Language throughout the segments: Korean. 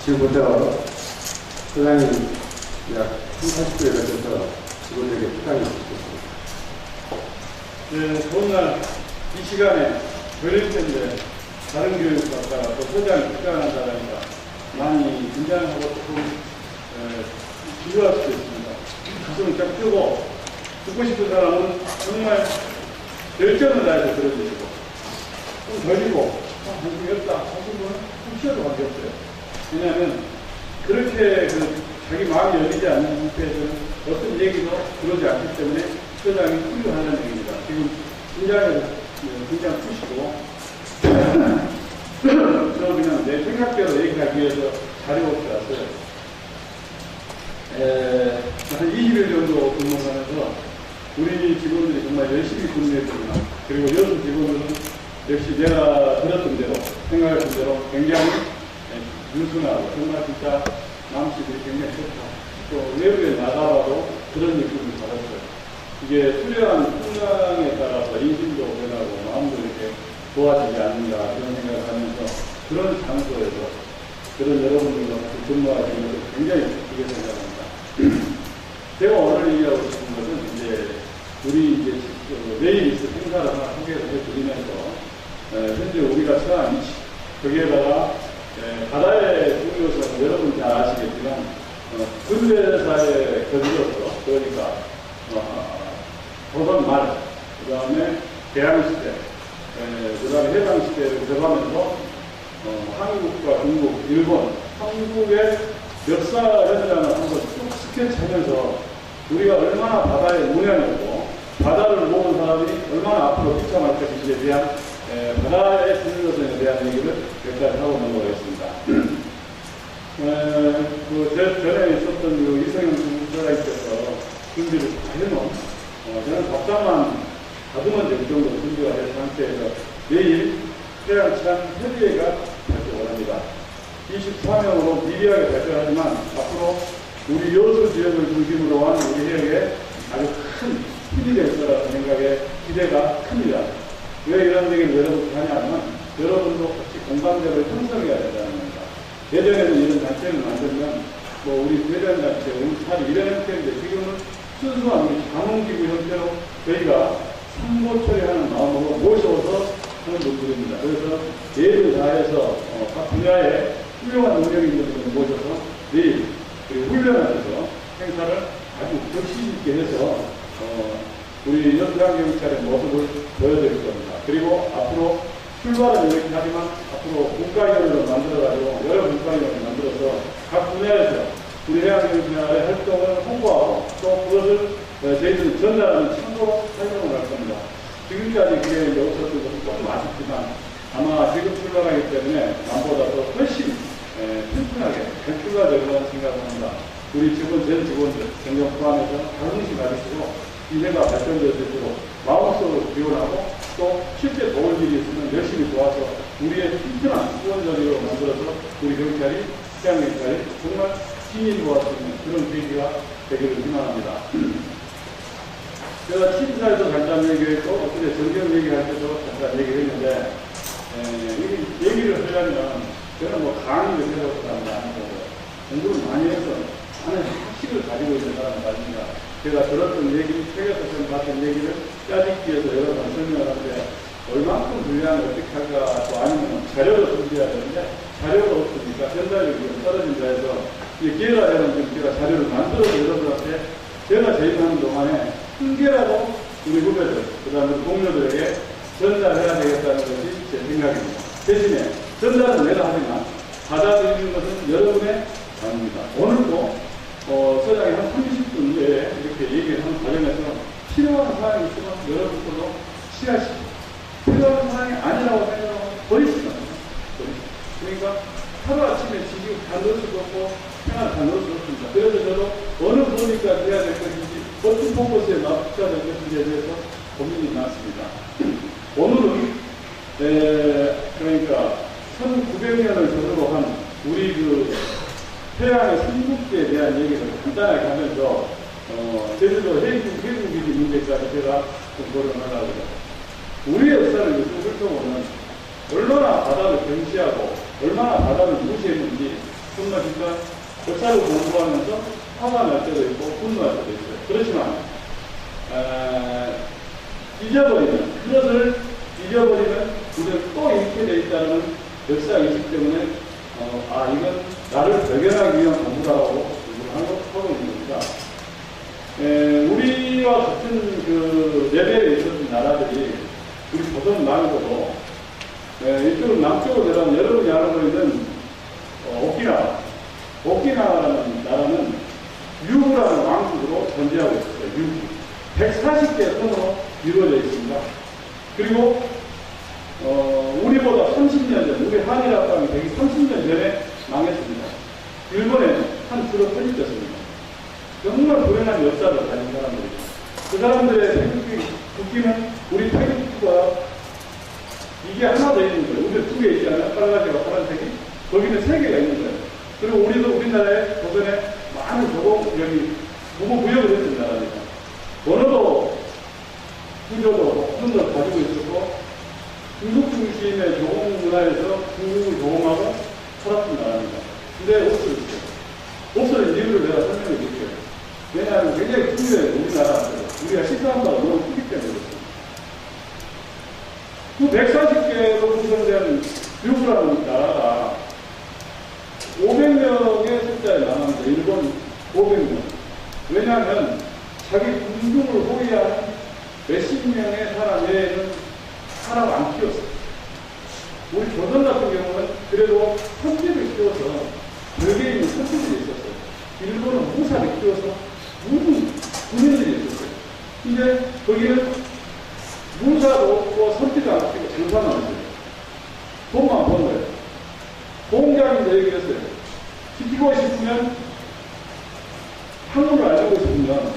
지금부터 소장님 약 30분에 걸쳐서 직원들에게 부탁을 드리겠습니다. 네, 오늘 이 시간에 교육 때인데 다른 교육학과 또 소장이 특강한 사람이라 많이 긴장하고 조금 비교할 수도 있습니다. 가슴을 쫙 뜨고 듣고 싶은 사람은 정말 열정을 다해서 들어주시고 좀 덜리고 한숨이 없다 하신 분은 좀 쉬어도 관계없어요. 왜냐하면 그렇게 자기 마음이 열리지 않는 상태에서는 어떤 얘기도 들어오지 않기 때문에 소장이 훌륭하다는 얘기입니다. 지금 긴장 푸시고 저 그냥 내 생각대로 얘기하기 위해서 자료를 왔어요. 한 20일 정도 근무하면서 우리 직원들이 정말 열심히 근무했거든요. 그리고 여수 직원들은 역시 내가 들었던 대로 생각했던 대로 굉장히 유순하고 정말 진짜 마음씨들이 굉장히 좋다. 또 외부에 나가봐도 그런 느낌을 받았어요. 이게 수려한 풍랑에 따라서 인심도 변하고 마음도 이렇게 좋아지지 않는가 그런 생각을 하면서 그런 장소에서 그런 여러분들과 같이 근무하시는 것을 굉장히 기쁘게 생각합니다. 제가 오늘 얘기하고 싶은 것은 이제 우리 이제 내일 있을 행사를 하나 소개를 해드리면서 현재 우리가 처한 위치 거기에다가 바다의 중요성은 여러분 잘 아시겠지만 근대사에 거들어서 그러니까 조선 말 그 다음에 개항시대 그 다음에 해방시대를 들어가면서 한국과 중국, 일본, 한국의 역사 현장을 한번 쭉 스케치하면서 우리가 얼마나 바다에 문양이고 바다를 모은 사람이 얼마나 앞으로 비참할 것인지에 대한 바다의 중요성에 대한 얘기를 몇 가지 하고 넘어가겠습니다. 전에 있었던 이성영 중사님께서 준비를 다 해놓은 저는 답장만 다듬은 정도 준비가 된 상태에서 내일 태양찬 협의회가 발표를 합니다. 24명으로 미비하게 발표하지만 앞으로 우리 여수 지역을 중심으로 한 우리 해역에 아주 큰 힘이 될 거라는 생각에 기대가 큽니다. 왜 이런 얘기를 여러분께 하냐면 여러분도 같이 공감대를 형성해야 된다는 겁니다. 예전에는 이런 단체를 만들면 우리 대전단체, 응찰이 이런 형태인데 지금은 순수한 우리 자문기구 형태로 저희가 상고 처리하는 마음으로 모셔서 하는 분들입니다. 그래서 예를 다해서 각 분야에 훌륭한 능력 있는 분들을 모셔서 내일 훈련하면서 행사를 아주 격식 있게 해서 우리 여수항경찰의 모습을 보여드릴 겁니다. 그리고 앞으로 출발은 이렇게 하지만 앞으로 국가위원회를 만들어가지고 여러 국가위원회를 만들어서 각 분야에서 우리 해양경찰의 활동을 홍보하고 또 그것을 저희들은 전달하는 참고로 활동을 할 겁니다. 지금까지 그게 이제 없었던 것은 조금 아쉽지만 아마 지금 출발하기 때문에 남보다 더 훨씬 튼튼하게 잘 출발될 거라는 생각을 합니다. 우리 전 직원들, 전경 포함해서 자긍심 가지시고 이 해가 발전될 수 있도록 마음속으로 기원하고 또 실제 도울 일이 있으면 열심히 도와서 우리의 튼튼한 후원자리로 만들어서 우리 경찰이, 해양경찰이 정말 신인 모을 수 있는 그런 계기가 되기를 희망합니다. 제가 심사에서 잠깐 얘기했고, 어떻게 정경 얘기할 때도 잠깐 얘기를 했는데, 얘기를 하려면, 저는 강의를 해서 사람이 아니고, 공부를 많이 해서, 안에 학식을 가지고 있는 사람은 아닙니다. 제가 들었던 얘기, 책에서 봤던 얘기를 짜집기 위해서 여러 번 설명을 하는데, 얼만큼 분량을 어떻게 할까, 또 아니면 자료를 준비해야 되는데, 자료가 없으니까 전달력이 떨어진다 해서, 기회가 되면 제가 자료를 만들어서 여러분한테 제가 재임하는 동안에 한 개라도 우리 후배들, 그 다음에 동료들에게 전달해야 되겠다는 것이 제 생각입니다. 대신에 전달은 내가 하지만 받아들이는 것은 여러분의 자유입니다. 오늘도 소장이 한 30분 내에 이렇게 얘기를 하는 과정에서 필요한 사항이 있으면 여러분들도 취하시고 필요한 사항이 아니라고 생각하면 버리시면 그러니까 하루아침에 지금 다 넣을 수도 없고 생활을 다 넣을 수 없습니다. 그래서 저도 어느 부분까지 해야 될 것인지 어떤 포커스에 맞춰야 될 것인지에 대해서 고민이 많습니다. 오늘은 그러니까 1900년을 전후로 한 우리 해양의 삼국지에 대한 얘기를 간단하게 하면서 제주도 해군기지 문제까지 제가 좀 고려하려고 합니다. 우리의 역사를 요즘 훑어보면 얼마나 바다를 경시하고 얼마나 바다를 무시했는지 분노하니까 역사를 공부하면서 화가 날 때도 있고 분노할 때도 있어요. 그렇지만 잊어버리면, 그것을 잊어버리면 우리는 또 잃게 돼 있다는 역사가 있기 때문에 이건 나를 발견하기 위한 공부라고 하고 있는 겁니다. 우리와 같은 그 레벨에 있었던 나라들이 우리 조선 말고도 이쪽으로 남쪽으로 내려가면 여러분이 알고 있는 오키나와라는 나라는 유구라는 왕국으로 존재하고 있었어요. 유구. 140개 섬으로 이루어져 있습니다. 그리고 우리보다 30년 전, 우리 한일합방이 130년 전에 망했습니다. 일본에 한 주로 편입됐습니다. 정말 불행한 역사를 가진 사람들이죠. 그 사람들의 국기는 우리 태극기가 이게 하나 더 있는 거예요. 우리 두 개 있잖아요. 빨간색과 파란색이. 거기는 세 개가 있는 거예요. 그리고 우리도 우리나라에 조선에 많은 부부구역을 했던 나라입니다. 언어도 구조도 그런 걸 가지고 있었고 중국 중심의 조공 문화에서 중국을 조공하고 살았던 나라입니다. 근데 없어졌어요. 없어진 이유를 내가 설명해 드릴게요. 왜냐하면 굉장히 중요해요. 우리나라한테. 우리가 시사한 바가 너무 크기 때문에 그렇습니다. 그 140개로 구성된 유구라는 나라가 500명의 숫자에 나왔는데 일본 500명. 왜냐하면 자기 군중을 호위하는 몇십 명의 사람 외에는 사람 안 키웠어요. 우리 조선 같은 경우는 그래도 선지를 키워서 여기에 있는 선지들이 있었어요. 일본은 무사를 키워서 무슨 군인들이 있었어요. 근데 거기는 무사도 없고 선지도 안 키우고 장사만 했어요. 돈만 번 거예요. 공장인데 얘기했어요. 지키고 싶으면 한국을 알고 싶으면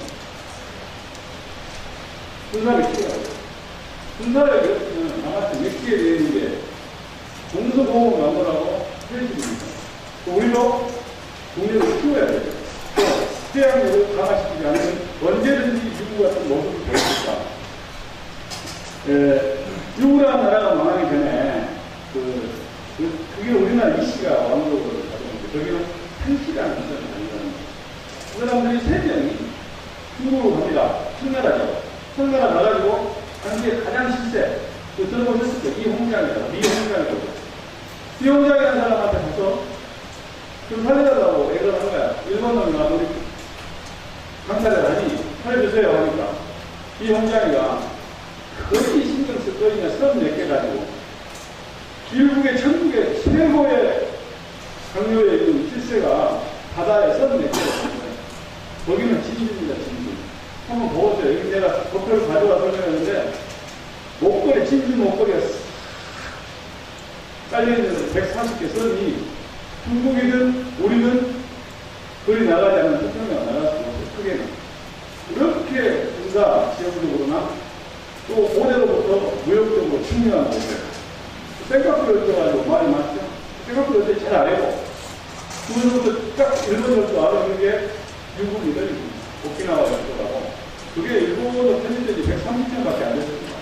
군사를 키워야 돼요. 군사를 그랬으면 나한테 맥기에 되는 게 동서공을 만들라고 해줍니다. 우리도 국력을 키워야 돼요. 태양력을 강화시키지 않으면 언제든지 유구 같은 모습을 보일 수 있다. 유구라는 나라가 망하기 전에 그게 우리나라 이씨가 왕국을 가졌는데 거기는 한씨라는 사람이 아니라는 그 사람들이 세 명이 중국으로 갑니다. 청나라죠. 청나라 가가지고 당시에 가장 실세 들어보셨을 때 이 홍장이라고 미 홍장이라고 이 홍장이라는 사람한테 가서 좀 살려달라고 애를 한 거야. 일본 놈이 와서 우리 강사를 하니 살려주세요 하니까 이 홍장이가 거의 신경 쓸 거리냐 34개 가지고 일국의 천국의 최고의 강요에 있는 실세가 바다에 34개가 있습니다. 거기는 진주입니다. 진주. 한번 보세요. 여기 내가 도표를 가져와 설명했는데 목걸이, 진주 목걸이가 깔려있는 140개 선이 중국이든 우리는 거리 나가지 않는 태평양 나갈 수 없어요. 크게는. 그렇게 군사 지역적으로나 또 고대로부터 무역적으로 중요한 곳이에요. 생각도 열어가지고 말이 많죠. 생각도 열때 잘 알고 그거부터 딱 일본어도 알아보는 게 유국이다. 오키나와 열도라고. 그게 일본어 편집된지 130년밖에 안 됐습니다.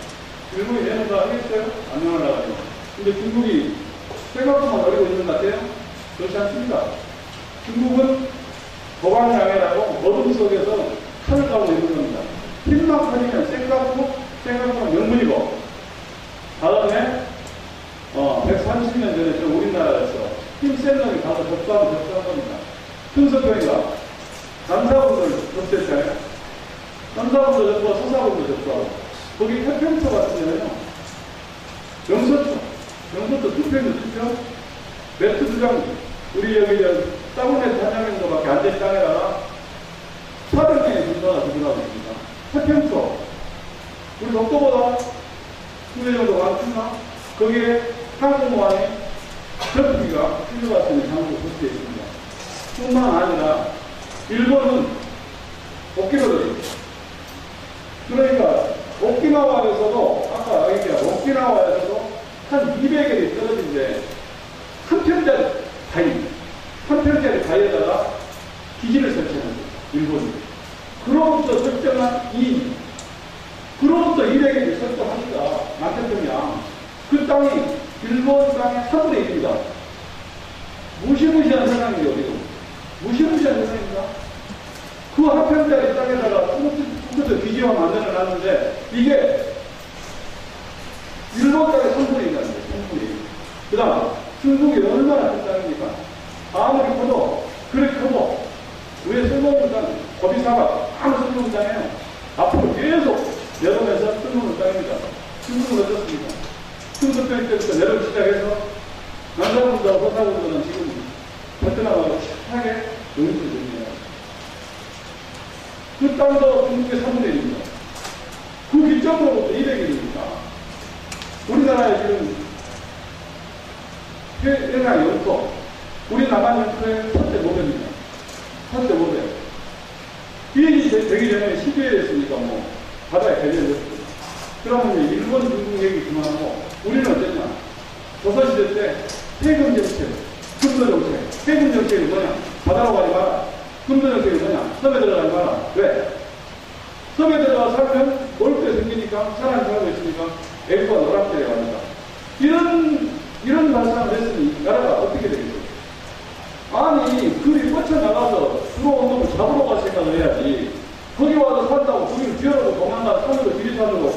일본이 내놓는다 하겠어요? 안 내놓으려고. 근데 중국이 생각만 노리고 있는 것 같아요? 그렇지 않습니다. 중국은 도방장애라고 어둠 속에서 칼을 가고 있는 겁니다. 힘만 커지면 생각만 명분이고 다음에 130년 전에 저 우리나라에서 힘센 놈이 가서 접수하면 접수한 겁니다. 큰석경이가 남사분들 접수했잖아요. 남사분도 접수하고 서사분도 접수하고 거기 태평초 같은 데는요. 영서초 투표인데 투표 매트 2장 우리 여기 더블매트 한 장 정도밖에 안 된 땅에다가 400명의 군사가 도전하고 있습니다. 태평초 우리 독도보다 2배 정도 많습니다. 거기에 항공모함이 전투기가 필요가 있는 장소로 설치되어 있습니다. 뿐만 아니라 일본은 오키나와들이 그러니까 오키나와에서도 아까 얘기한 오키나와에서도 한 200일이 떨어진데 한 편짜리 다이에다가 기지를 설치하는 거예요. 일본이. 그로부터 설정한 그로부터 200일이 설정하니까 남태평양 그 땅이 일본 땅의 3분의 1입니다. 무시무시한 상황이에요. 그 한평짜리 땅에다가 컴퓨터 기지화 만들어 놨는데 이게 일본 땅의 3분의 1이라는 거예요. 3분의 1. 그 다음 중국이 얼마나 큰 땅입니까? 아무리 커도 그렇게 커도 위에 쓸모없는 땅, 거비사가 아무 쓸모없는 땅이에요. 앞으로 계속 내려오면서 쓸모없는 땅입니다. 중국은 어떻습니까? 중국병 때부터 내려오기 시작해서 남자분들과 호사분들은 지금 베트남하고 편하게 용인을 됩니다. 그 땅도 중국의 3분의 1입니다. 그 기점으로부터 200일입니다. 우리나라에 지금 해양 영토, 우리 남한 영토의 1.5배입니다. 1.5배. 비행이 되기 전에 시베리아에 있으니까 뭐 바다에 배제됐습니다. 그러면 이제 일본, 중국 얘기 그만하고 우리는 어땠냐? 조선시대 때 해금 정책, 금도 정책. 해금 정책이 뭐냐? 바다로 가지 마라. 금도 정책이 뭐냐? 섬에 들어가지 마라. 왜? 섬에 들어가 살면 먹을 게 생기니까 사람이 살고 있으니까 애국가 노란때에 갑니다. 이런 발상을 했으니 나라가 어떻게 되겠어요? 아니 그리 뻗쳐나가서 들어온 놈을 잡으러 갈 생각을 해야지. 거기 와서 산다고 거기를 뛰어나고 도망가 산으로 들이사는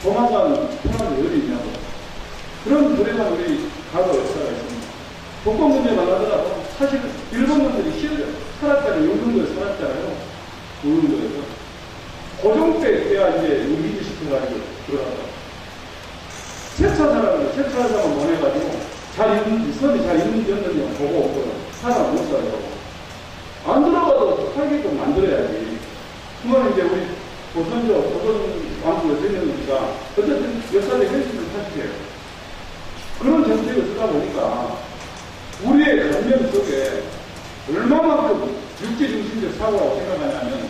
도망가는 사람들이 어디 있냐고. 그런 불행한 우리 과거 역사가 있습니다. 복권 문제만 하더라도 사실 일본 놈들이 살았잖아요. 용등도에 살았잖아요. 용등도에서. 고종 때야 이제 우리기 시켜가지고 들어갔다. 세차 사람을 보내가지고 선이 잘 있는지 없는지 보고 오거든. 사람 못 살아요. 안 들어가도 살게끔 만들어야지. 그러면 이제 우리 조선 왕국을 세명이니까 어쨌든 역사의 현실을 사실이에요. 그런 정책을 쓰다 보니까 우리의 감명 속에 얼마만큼 육지 중심적 사고라고 생각하냐면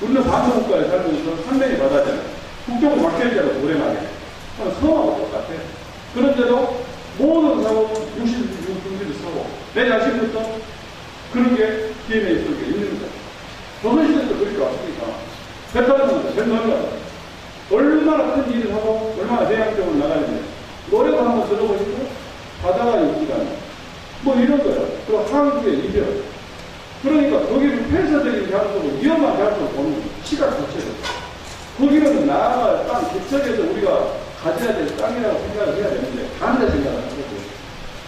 우리는 반도국가에 살면서 삼면이 바다잖아요. 국경을 막혀있잖아요. 오래만에. 섬하고 똑같아. 그런데도 모든 사고는 66중지를 사고 내 자신부터 그런 게 DNA 속에 있는 거죠. 조선시대도 그렇게 왔으니까 베트남은 제일 넓어요. 얼마나 큰 일을 하고 얼마나 대양적으로 나가는데 노래도 한번 들어보시고 바다가 육지가 뭐 이런 거예요. 또 항구의 이별. 그러니까 거기를 폐쇄적인 대학적으로 위험한 대학적으로 보는 시각 자체로 거기는 나라가 땅 개척에서 우리가 가져야 될 땅이라고 생각을 해야 되는데 반대 생각을 하는 거죠.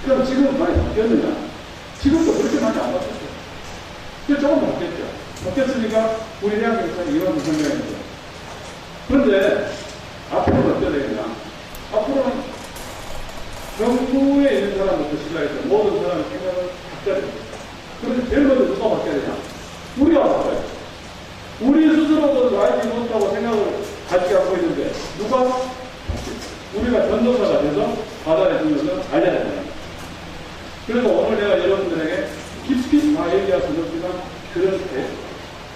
그럼 지금은 많이 바뀌었느냐? 지금도 그렇게 많이 안 바뀌었어요. 근데 조금 바뀌었죠. 바뀌었으니까 우리 대학교에서 이런 생각입니다. 그런데 앞으로는 어떻게 되겠냐? 앞으로는 정부에 있는 사람부터 시작해서 모든 사람의 생각을 바꿔야 됩니다. 그런데 제일 먼저 누가 바뀌어야 되냐? 우리가 바꿔요. 우리 스스로도 알지 못하고 생각을 가지게 하고 있는데 누가? 우리가 전도사가 돼서 바다에 들면서 알려야 됩니다. 그래서 오늘 내가 여러분들에게 깊이 다 얘기할 수는 없지만 그런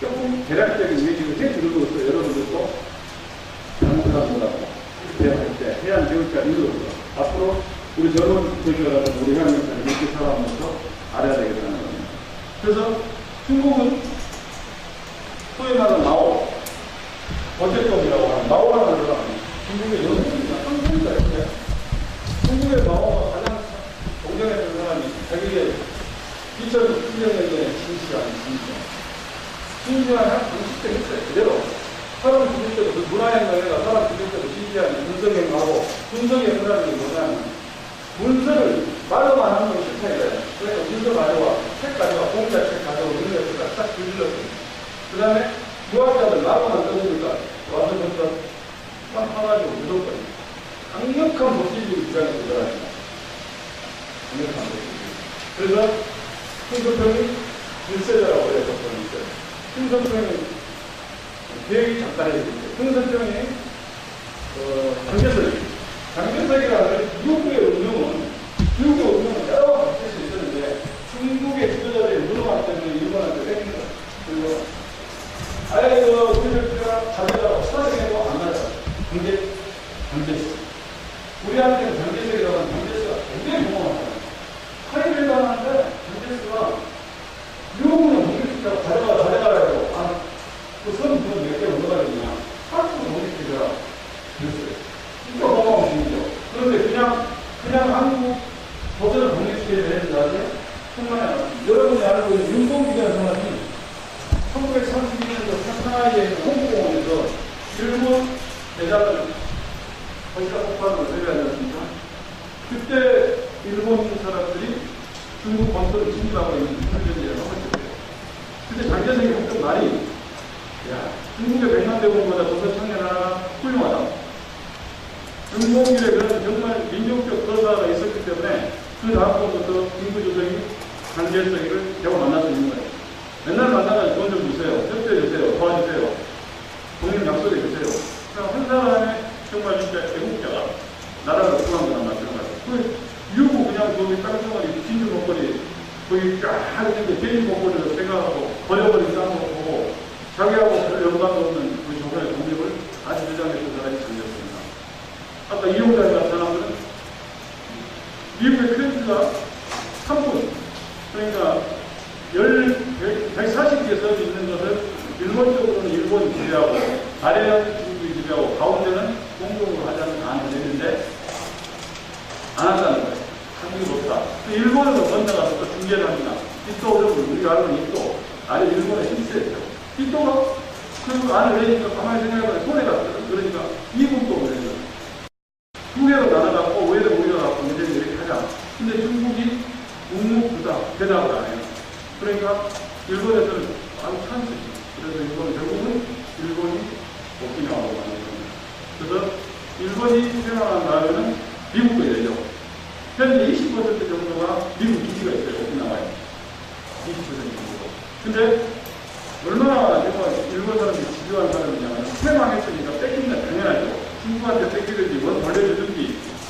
조금 대략적인 얘기를 해드림으로써 여러분들도 장사보다고 대학할 때 해양 교육자 이후로서 앞으로 우리 젊은 교육자라든 우리 해양 교육자를 이렇게 살아가면서 알아야 되겠다는 겁니다. 그래서 중국은 소위 말하는 마오, 어제법이라고 하는 마오라는 사람이 중국의 여성입니다. 한국입니다. 이렇게. 중국의 마오가 가장 동경했던 사람이 자기의 2010년에 진시한 한 30대 했어요. 그대로. 사람 죽을 때도 그 문화행동에가 사람 죽을 때도 진지하게 분석행하고 분석의 사람이 뭐냐면 문서를 말로만 하는 건 실패해요. 그래서 문서 가져와, 책 가져와, 공자 책 가져와 이런 것을 딱 들렸습니다. 그 다음에 무학자들 말로만 떠드니까 와서 먼저 딱 파가지고 무조건 강력한 법질주의 주장에 들어갑니다. 강력한 법질주의. 그래서 흥선평이 일세자라고 해서 있어요. 흥선평이 계획이 작다해졌는데 흥선평이 장개석이라는 미국의 운명은 여러 번 바뀔 수 있었는데 중국의 지도자들이 물어봤기 때문에 일본한테 뺏긴 거예요. 그리고 아예 우리가 자기가 사랑해도 안 맞아. 장개석. 우리한테는 장개석이라고 하는 장개석가 굉장히 고마워요. 카리를 하는데 장개석가 미국은 공격시켜서 가져가라고 그선 몇 개를 얻어가겠냐. 한국은 공격시켜라. 그랬어요. 진짜 고마운 분이죠. 그런데 그냥 한국 도전을 공격시키려고 했는데, 정말 여러분이 알고 있는 윤봉기라는 사람이 1940 상하이에 있는 홍보공원에서 일본 대장을 거기다 폭발을 해야 하지 않습니까? 그때 일본 사람들이 중국 본토를 침입하고 있는 현재를 하고 있었어요. 근데 장제생이 했던 말이, 야, 중국의 백만 대군보다 조선 청년 하나가 훌륭하다. 중공일에 그런 정말 민족적 거사가 있었기 때문에 그 다음부터 인구조정이 장제생을 겨우 만날 수 있는 거예요. 맨날 만나면 돈 좀 주세요. 협조해 주세요. 도와주세요. 동일 약속해 주세요. 한 사람의 정말 진짜 애국자가 나라를 구한거나 마찬가지. 그 유고 그냥 거기 땅덩어리, 진주 목걸이, 거기 쫙 있는데 개인 목걸이를 생각하고 버려버린 땅을 보고 자기하고 별 연관도 없는 그 조선의 독립을 아주 주장했던 사람이 장제였습니다. 아까 이용자에 나타난 것은 미국의 크랜즈가 3분, 그러니까 140개 선이 있는 것을 일본 쪽으로는 일본이 지배하고 아래는 중국이 지배하고 가운데는 공동으로 하자는 안을 내는데 안 한다는 거예요. 한국이 없다. 일본에서 건너가서 또 중재를 합니다. 이또를 우리가 알고 이또 아래 일본에 힘세죠. 이또가 그 안을 내니까 가만히 생각해보면 손해가 없어요. 그러니까 이국도 그래요. 두 개로 나눠갖고 우회로 올려갖고 문제를 이렇게 하자. 근데 중국이 묵묵부다 대답을 안 해요. 그러니까 일본에서는 아주 찬스죠. 그래서 일본은 결국은 일본이 오키나와로 가는 겁니다. 그래서 일본이 퇴항한 다음에는 미국도 되죠. 현재 20% 정도가 미국 기지가 있어요. 오키나와에. 20% 정도. 근데 얼마나 정말 일본 사람이 집요한 사람이냐면 퇴망했으니까 뺏긴 건 당연하죠. 중국한테 뺏기든지 원 돌려주든지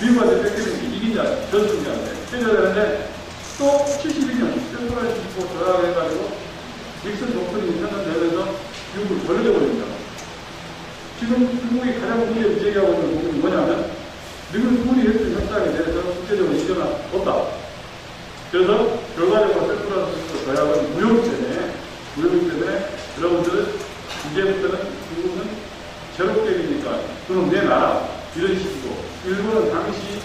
미국한테 뺏기든지 이긴자 전승자한테 해줘야 되는데 또 72년 세월을 짓고 돌아가해가지고 닉슨 독트린이 선언되면서 미국을 돌려버립니다. 지금 중국이 가장 문제를 제기하고 있는 부분이 뭐냐면 미국은 둘이 했던 협상에 대해서 국제적으로 인정은 없다. 그래서 결과적으로 셀프라스부터 조약은 무효이기 때문에 여러분들은 이제부터는 중국은 제로게임이니까 그럼 내 나라 이런 식이고 일본은 당시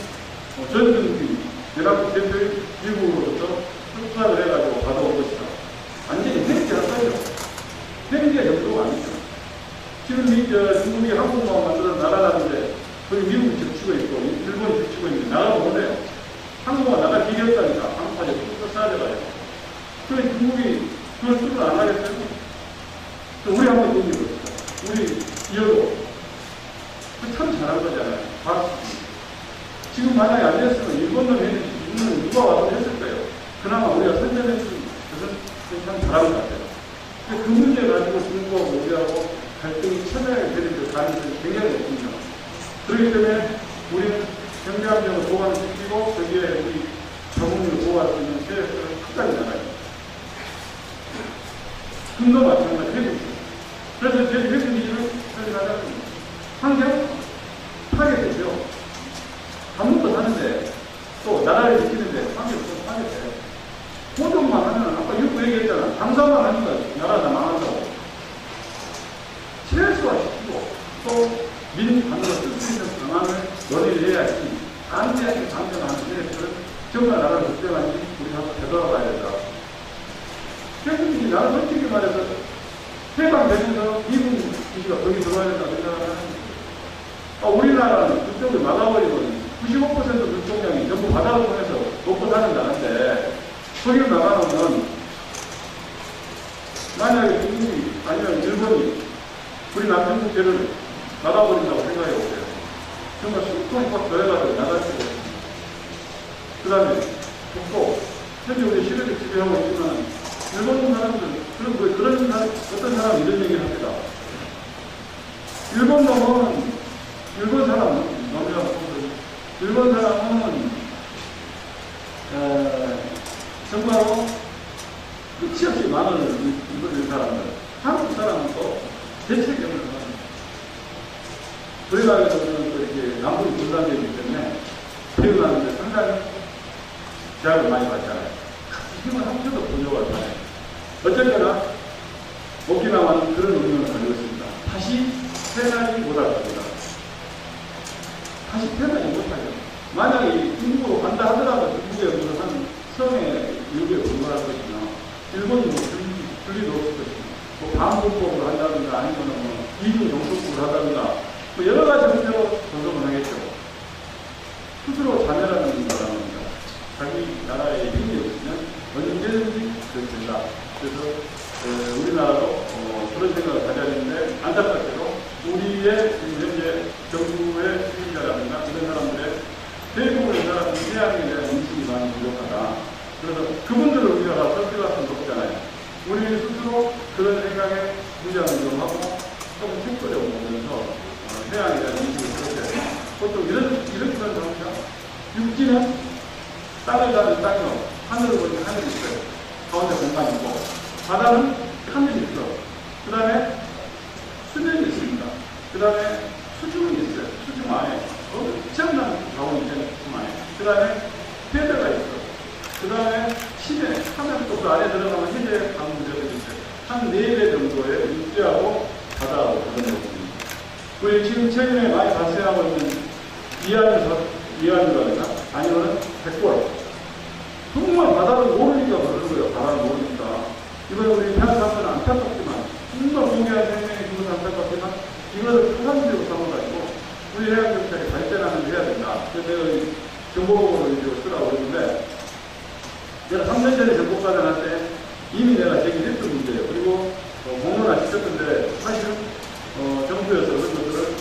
전등기 연합국 대표인 미국으로부터 협상을 해가지고 받아올 것이다. 완전히 횡재했어요. 횡재 정도가 아니죠. 지금 중국이 한국만 만들어 나라라는데 거기 미국이 겹치고 있고 일본이 겹치고 있는데 나라가 못해요. 한국만 나라 비겼다니까 한국까지 쭉 써야 돼가지고. 그래 중국이 그걸 수를 안 하겠어요? 우리 한번 얘기해보시죠. 우리 이어도 참 잘한 거잖아요. 지금 만약에 안 됐으면 일본도 했는지 누가 와서 했을 거예요. 그나마 우리가 선전했을 것은 참 잘한 것 같아요. 그 문제 가지고 중국하고 우리하고 갈등이 처절하게 되는 가능성이 굉장히 높습니다. 그렇기 때문에 우리는 경제안정을 보완시키고 거기에 우리 자본을 보호할 수 있는 세력들을 끝까지 나가요. 금도 마찬가지 해주죠. 그래서 제 회수기지를 설립하자면 환경 파괴되죠. 아무것도 하는데 또 나라를 지키는데 환경이 좀 파괴돼요. 보존만 하면 아까 육부 얘기했잖아. 장사만 하니까 나라가 망한다고. 최소화시키고 또 민간으로 쓸 수 있는 방안을 논의를 해야지. 안돼야지 장사하는 세력들은 정말 나라를 걱정하니 우리 한번 되돌아봐야 된다. 결국 나는 솔직히 말해서 해방되면서 미국 기지가 거기 들어와야 된다 생각하는 우리나라는 그쪽을 막아버리고 95% 물동량이 전부 바다를 통해서 먹고 사는 나라인데 거기로 나가놓으면 만약에 중국이 아니면 일본이 우리 남편국제를 막아버린다고 생각해 보세요. 정말 쑥쑥 더해가지고 나갈 수가 있습니다. 그 다음에 북도 현재 우리 시대를 지배하고 있지만 일본 사람들 그런 사람, 어떤 사람이 이런 얘기를 합니다. 일본 사람은 정말로 끝이 없이 만원을 입어준 사람들. 한국 사람은 또 대책경을 합니다. 그래가지고는 또 이렇게 남북이 분단되기 때문에 태어나는데 상당히 제약을 많이 받잖아요. 힘을 합쳐도 부족하잖아요. 어쨌거나 오키나와는 그런 의미를 가지고 있습니다. 다시 태어나지 못할 겁니다. 다시 태어나지 못하죠. 만약에 중국으로 간다 하더라도 중국에 무슨 한 성에 여기에 불과할 것이며 일본이 뭐 줄리도 없을 것이며 뭐 반복법을 한다든가 아니면 뭐 이중정속법을 한다든가 뭐 여러 가지 형태로 전속을 하겠죠. 스스로 자멸하는 거랍니다. 자기 나라에 힘이 없으면 언제든지 그렇게 된다. 그래서 우리나라도 그런 생각을 가져야 되는데 안타깝게도 우리의 지금 현재 정부의 책임자라든가 이런 사람들의 대부분의 사람은 해양에 대한 인식이 많이 부족하다. 그래서 그분들을 우리가 다 설득할 수는 없잖아요. 우리 스스로 그런 생각에 무장을 좀 하고 조금 책거려 보면서 해양에 대한 인식을 그렇게 보통 이렇게 하는 경우가 육지는 땅을 가는 땅이요. 하늘을 보니 하늘이 있어요. 가운데 공간이 있고 바다는 하늘이 있어. 그 다음에 수면이 있습니다. 그 다음에 수중이 있어요. 수중 안에 엄청난 자원이 있잖아요. 수중 안에. 그 다음에 해저가 있어. 그 다음에 심해, 하늘도 그 안에 들어가면 해저의 강물들이 있어요. 한 4배 정도의 육지하고 바다하고 그런 것입니다. 우리 지금 최근에 많이 발생하고 있는 이안이라든가 아니면 백골. 정말 바다를 모르니까 그러는 거예요. 바다를 모르니까. 이번에 우리 태안사업은 안타깝지만, 정말 공개한 생명이 죽은 안타깝지만, 이거를 토상지로 삼아가지고, 우리 해양경찰이 발전하는 게 해야 된다. 그래서 내가 정보를 이제 쓰라고 그러는데, 내가 3년 전에 정보과장 할 때 이미 내가 제기했던 문제예요. 그리고 공론화 시켰던데, 사실은 정부에서 그런 것들을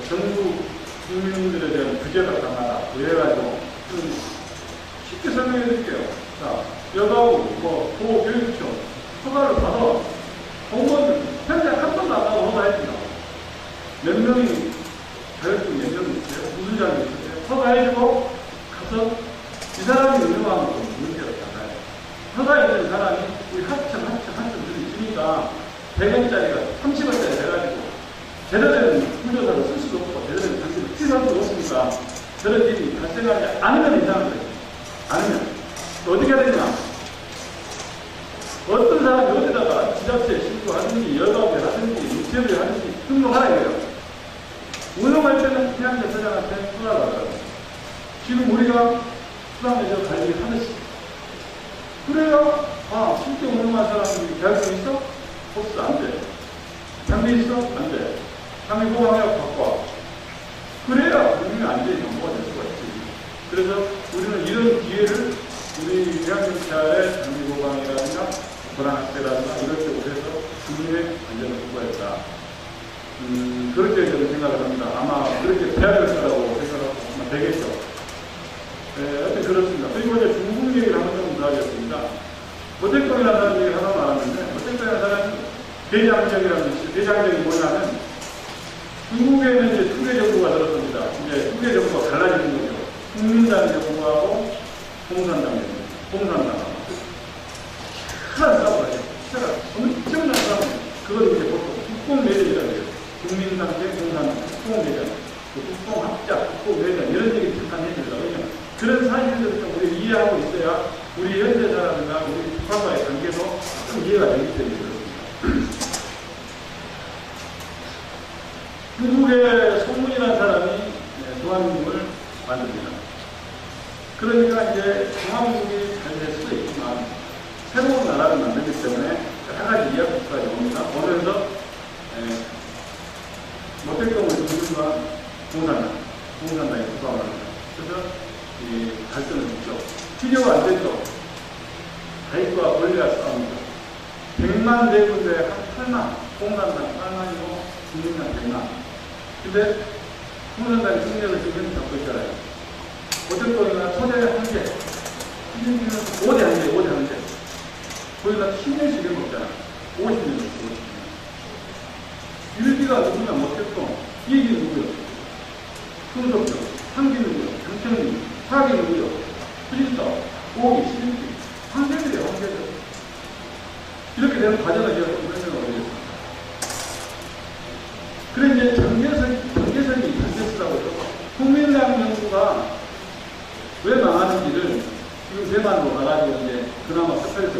정부 국민들에 대한 규제가 강하다. 그래가지고, 쉽게 설명해 드릴게요. 자, 여가부, 도교육청, 허가를 받아. 공무원들, 현재 한 번도 안 가고 허가해준다. 몇 명이, 자격증 몇 명이 있어요? 무슨 자격이 있어요? 허가해주고, 가서, 이 사람이 운영하는 건 문제가 많아요. 허가 있는 사람이, 우리 하청 들이 주니까, 100원짜리가 30원짜리 돼가지고, 제대로 된 훈련사를 쓸 수도 없고, 제대로 된 장비를 필요할 수도 없으니까, 그런 일이 발생하지 않으면 이상한 거예요. 아니면 어떻게 해야 되냐? 어떤 사람이 어디다가 지자체에 신고하든지 여가부에 하든지 육체부에 하든지 등록하라 이래요. 운영할 때는 해양대사장한테 수락을 하더라고요. 지금 우리가 수락내적 관리를 하듯이 그래요? 실제 운영한 사람이 자격증 있어? 없어. 안 돼. 장비 있어? 안 돼. 장비 보강해서 갖고 와. 그래야 운영이 안 되지. 뭐가 될 수가 있지. 그래서 우리는 이런 기회를 우리 해양경찰의 장비보강이라든가 불안학대라든가 이럴 때 오해서 국민의 안전을 구하였다. 그렇게 저는 생각을 합니다. 아마 그렇게 돼야 될 거라고 생각하면 되겠죠. 하여튼 그렇습니다. 그리고 이제 중국 얘기를 한번 좀 더 하겠습니다. 모택동이라는 사람 얘기를 하나 말하는데, 모택동이라는 사람이 대장정이라는 뜻이, 대장정이 뭐냐면, 중국에는 이제 두 개 정부가 들었습니다. 이제 두 개 정부가 갈라지는 거죠. 국민당 정부하고 공산당 정부, 공산당하고. 큰 싸움을 하죠. 엄청난 싸움. 그걸 이제 보통 국공내전이라고 해요. 국민당 대 공산당, 국공내전, 국공합작, 국공내전, 이런 얘기 잠깐 해주려고 해요. 그런 사실들을 좀 우리가 이해하고 있어야 우리 현대 사람이나 우리 북한과의 관계도 좀 이해가 되기 때문에 그렇습니다. 중국의 송문이라는 사람이 중화민국을 만듭니다. 그러니까 이제 중화민국이 잘 될 수도 있지만 새로운 나라를 만들기 때문에 여러 가지 이야기까지 옵니다. 오면서 모택동을 중심과 공산당이 구성을 합니다. 그래서 이 갈등을 줬죠. 필요가 안 됐죠. 가입과 권리가 싸웁니다. 100만 대군대 한 8만, 공산당 8만이고 국민당 100만. 근데 공산당이 승리를 지금 잡고 있잖아요. 모택동이나 소재 한 개, 희생기는 5대 한 개, 5대 한 개. 거기다 10년씩 해먹잖아. 50년씩. 일기가 누구냐, 모택동. 이기 누구요? 흥석정. 한기 누구요? 장천기. 사기 누구요? 수진서. 5기, 11기. 황제들이에요, 황제들. 이렇게 되는 과정을 제가 좀 설명을 드리겠습니다. 그래, 이제 전개선이 단체스라고 해서 국민당 정부가 왜 망하는지를 지금 대만으로 가가지고 이제 그나마 색깔에서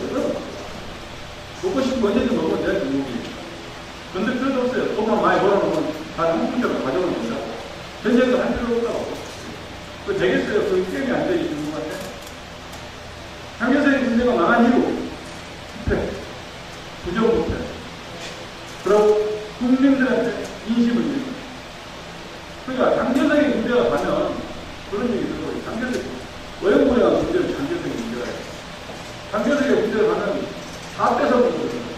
먹고 싶은 거 언제든 먹으면 돼, 중국이. 근데 필요도 없어요. 돈만 많이 벌어놓으면 다 한국적으로 가져오면 된다고. 전쟁도 할 필요 없다고. 그거 되겠어요? 그 게임이 안 되지, 중국한테. 장개선이 군대가 망한 이유. 부패. 부정부패. 그리고 국민들한테 인심을 잃는 거예요. 그러니까 장개석이 문제가 가면 그런 얘기 들어요. 장개석이 외국무리가 문제는 장개석이 문제가 있어요. 장개석이 문제가 가면 다 뺏어먹거든요.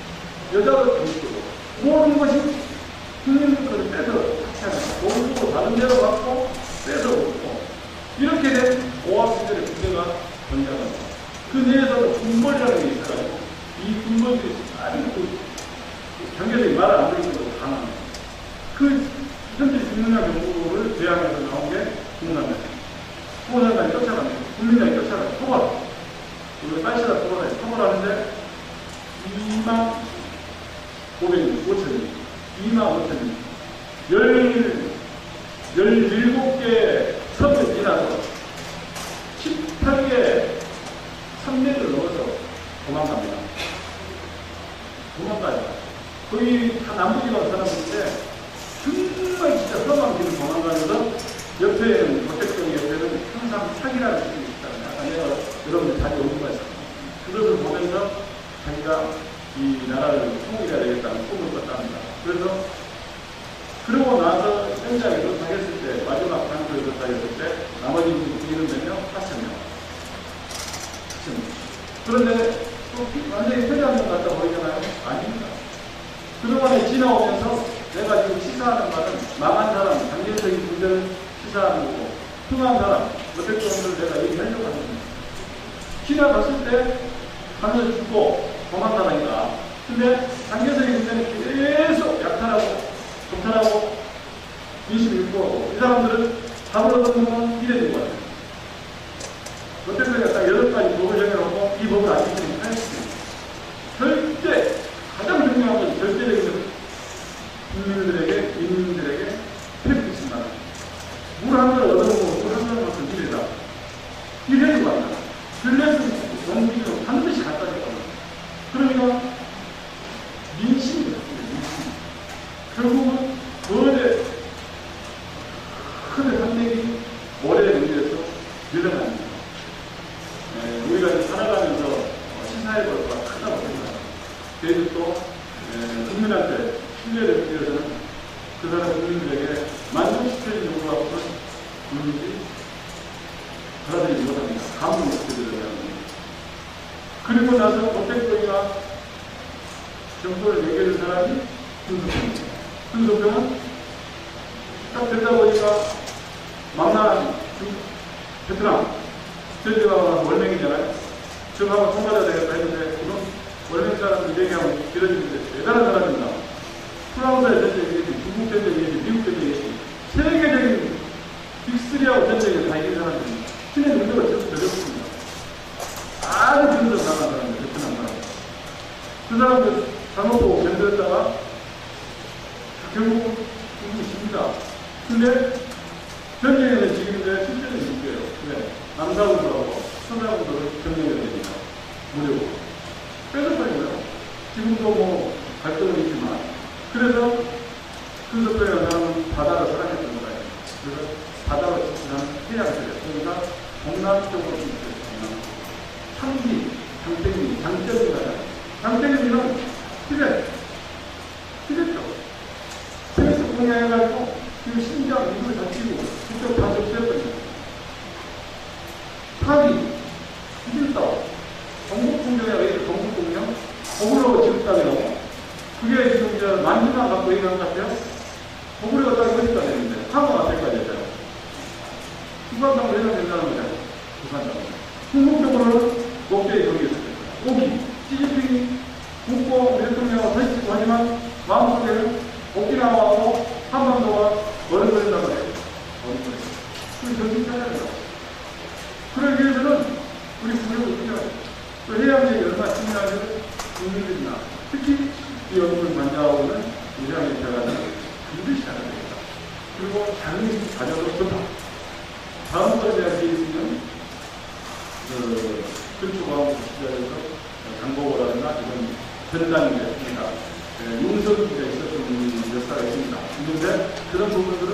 여자도 정치고 모든 것이 국민들 것을 뺏어 같이 하는 거예요. 돈 주고 다른 데로 받고 뺏어먹고 이렇게 된 오합시절의 문제가 존재합니다. 그 내에서도 군벌이라는 게 있어요. 이 군벌들이 아주 장개석이 말을 안 들을 정도로 강한 거예요. 그 현재 국민당 정부를 대항해서 나온 게 공산당. 공산당이 쫓아갑니다. 국민당이 쫓아가요. 토벌. 우리가 빨시다 토벌해요. 토벌하는데 2만 500명, 5천명, 2만 5천명. 17개 선을 지나서 18개 선례를 넘어서 도망갑니다. 도망가요. 거기 다 남부지방 사람인데 정말 진짜 험한 길을 도망가면서 옆에는 고택동 옆에는 항상 사기라는 식이 있잖아요. 아까 내가 여러분들 자주 언급했어요. 그것을 보면서 자기가 이 나라를 통일해야 되겠다는 꿈을 꿨답니다. 그래서 그러고 나서 현장에 도착했을 때 마지막 장소에 도착했을 때 나머지 국민은 몇 명? 8,000명. 그런데 또 완전히 회장님 같다 보이잖아요. 아닙니다. 그동안에 지나오면서 내가 지금 시사하는 말은 망한 사람, 장개석이 문제를 시사하는 거고, 흥한 사람, 몇백 정도를 내가 얘기하려고 하는 겁니다. 지나갔을 때 하늘 죽고 도망가다니까. 근데 장개석이 문제는 계속 약탈하고, 검찰하고, 인심 잃고, 이 사람들은 답을 얻는 건 이래진 거예요. 몇백 명이 딱 8가지 법을 정해놓고 이 법을 안 지키면 하였습니다. 절대, 가장 중요한 건 절대적인 국민들에게, 인민들에게 패배했습니다. 물 한 잔을 얻어먹고 물 한 잔만큼 일해라. 이래도 간다. 그래서 정부는 반드시 갖다 줄 겁니다. 그러니까 민심이 됐습니다. 민심. 결국은 거대 큰 산맥이 모래에 의해서 밀려납니다. 우리가 살아가면서 시사해 볼 거가 크다고 생각합니다. 그래도 또 국민한테 신뢰를 얻기 위해서는 그 나라 국민들에게 만족시키는 정도가 없으면 국민들이 받아들이지 못합니다. 감동을 시켜드려야 합니다. 그리고 나서 고택동이가 정권을 매겨준 사람이 군소평입니다. 군소평은 딱 듣다 보니까 만나는 베트남 전쟁하고 월맹이잖아요. 저하고 통과해야 되겠다 했는데 지금 월맹 사람들 얘기하면 길어지는데 대단한 사람입니다. 프랑스의 전쟁이 있지, 중국 전쟁이 있지, 미국 전쟁이 있지, 세계적인 빅3하고 전쟁에 다 이긴 사람들입니다. 신의 능력을 전부 내렸습니다. 아주 힘들어 나간 사람들, 베트남 사람. 그 사람들 잘못 보고 견뎠다가 결국 죽으십니다. 근데 전쟁에는 지금인데 실제는 죽여요. 네. 남사군도하고 서사군도를 점령해야 됩니다. 무료고. 뺏어버리고요. 지금도 뭐 갈등은 있지만. 그래서 큰소표라는 사람은 바다를 사랑했던 거예요. 그래서 바다로 접근한 해양들이에요. 그러니까 동남쪽으로 접근했습니다. 상기, 장땡이, 장점이잖아요. 장땡이는 티베트 쪽. 티베트 공략해가지고 지금 신장 이걸 잡히고 그쪽 다 접수했거든요. 타기, 이길따, 동북풍경이라고 해서 동북풍경, 거꾸로 지급당이라고. 그게 지금 이제 만주만 갖고 얘기한 것 같아요. 거꾸로가 딱 여기까지 했는데, 항어가 여기까지 했잖아요. 부산당으로 해당된다는 거잖아요. 부산당. 충북적으로는 목적이 거기에 있을 거예요. 오기, 시진핑이 국고 대통령하고 서있고 하지만 마음속에는 오키나와하고 한반도가 어른거린다고 해요. 어른거린다. 그럼 정신 차려야 된다고. 그러기 위해서는 우리 국민을 어떻게 해요? 또 해양지역이 얼마나 중요한지 국민들이나 특히 이 연구를 관장하고는 우리랑 입장하는 반드시 알아야 되겠다. 그리고 장기 가져도 좋다. 다음번에 대한 계획은 kül투과학부 시절에서 장보고라든가 이런 전당인데, 그러니까 용서기가 있었던 역사가 있습니다. 그런데 그런 부분들은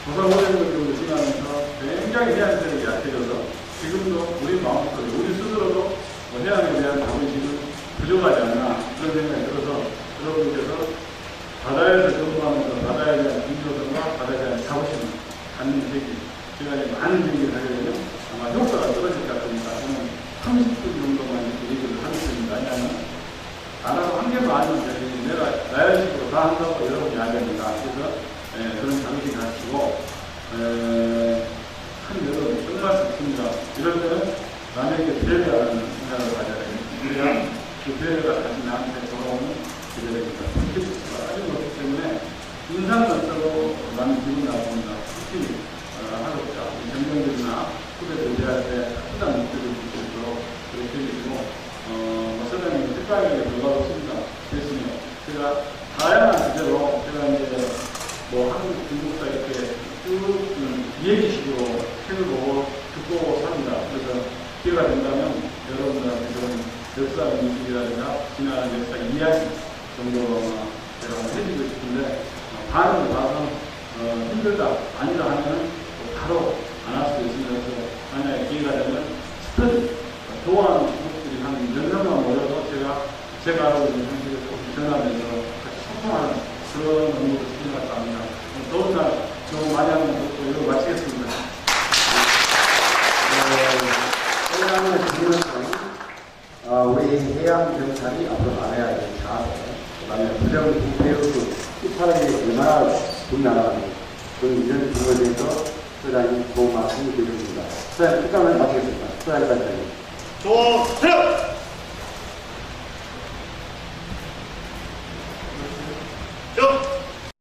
조사오래전으로 지나면서 굉장히 해양들이 약해져서 지금도 우리 마음속에 우리 스스로도 해양에 대한 자부심을 부족하지 않나 그런 생각이 들어서 여러분께서 바다에서 근무하면서 바다에 대한 긍정과 바다에 대한 자부심을 갖는 얘기, 제가 이제 많은 얘기를 하려면 아마 효과가 떨어질 것 같으니까 저는 30분 정도만 이렇게 얘기를 하겠습니다. 왜냐하면 단어가 한 개만 아니면 내가 나열식으로 다 한다고 여러분이 알겠습니다. 그래서 그런 자부심 가지고 한 여러분 끝말씀 있습니다. 이럴 때는 남에게 배려하는 생각을 가져야 됩니다. 그래야 그 배려가 다시 나한테 돌아오는 기대됩니다. 그렇게 아주 그렇기 때문에 인상적으로 나는 기분 나쁩니다. 특히 하겠죠. 경쟁들이나 후배들 대할 때 항상 목표를 줄 수 있도록 그렇게 해주고 선생님이 특별하게 놀라웠습니다. 됐으면 제가 다양한 주제로 제가 이제 한국, 중국사 이렇게 쭉 얘기식으로 책을 보고 듣고 삽니다. 그래서 기회가 된다면 여러분들한테 그런 역사 인식이라든가 지나간 역사 이야기 정도로만 제가 해주고 싶은데 반응을 봐서 힘들다 아니다 하면 바로 안 할 수도 있습니다. 그래서 만약에 기회가 되면 스터디 좋아하는 분들이 한 몇 명만 모여서 제가 알고 있는 상식을 조금 전하면서 같이 소통하는 그런 업무를 진행할까 합니다. 더운 날 너무 많이 하면 또 이거 마치겠습니다. 해양의 중요성, 우리 해양 경찰이 앞으로 나가야 될 자세, 그 다음에 부정 부패의 사람이 얼마나 분나가는지, 이런 부분에 대해서 소장님 좋은 말씀을 드렸습니다. 소장님, 특강을 마치겠습니다. 소장님, 조세요!